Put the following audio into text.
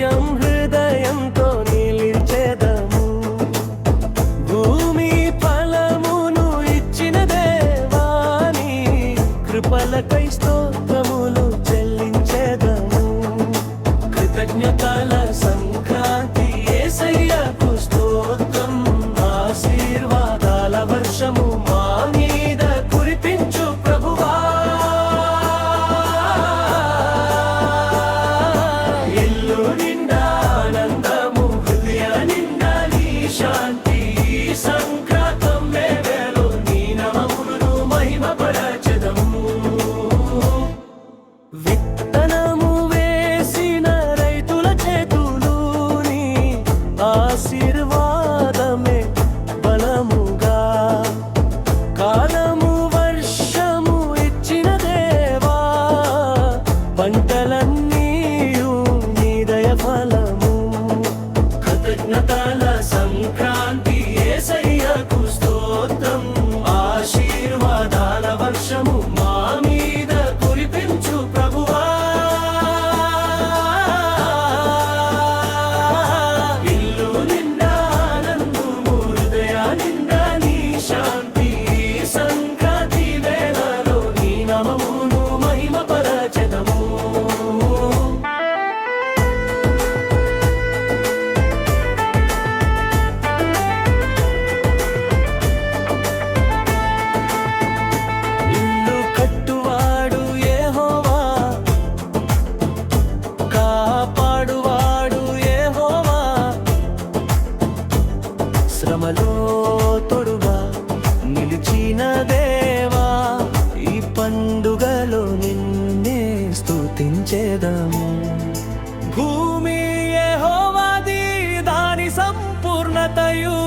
నిత్యం హృదయంతో నిలిచెదము. భూమి ఫలమును ఇచ్చిన దేవాని కృపలకై స్తోత్రములు చెల్లించెదము. కృతజ్ఞతల సంక్రాంతి యేసయ్యకు స్తోత్రం. ఆశీర్వాదాల వర్షము మా మీద కురిపించు ప్రభువా. ఇల్లు నిండా ఆనందము, హృదయ నిండా నీ శాంతి. సంక్రాంతం వేళలో నీ నామమును మహిమపరచెదము. విత్తనము వేసిన రైతుల చేతులుని ఆశీర్వాదమే బలముగా. కాలము వర్షము ఇచ్చిన దేవా, పంటలన్నీయు నీ దయ ఫలము. కృతజ్ఞతల సంక్రాంతి యేసయ్యకు స్తోత్రం. ఆశీర్వాదాల వర్షము మా మీద కురిపించు ప్రభువా. ఇల్లు నిండా ఆనందము, హృదయ నిండా నీ శాంతి. సంక్రాంతి వేళలో నీ నామమును మహిమపరచెదము. ఇల్లు కట్టువాడు యెహోవా, కాపాడువాడు యెహోవా. శ్రమలో తోడుగా నిలిచిన దేవా, ఈ పండుగలో నిన్నే స్తుతించెదము. భూమి యెహోవాది, దాని సంపూర్ణతయు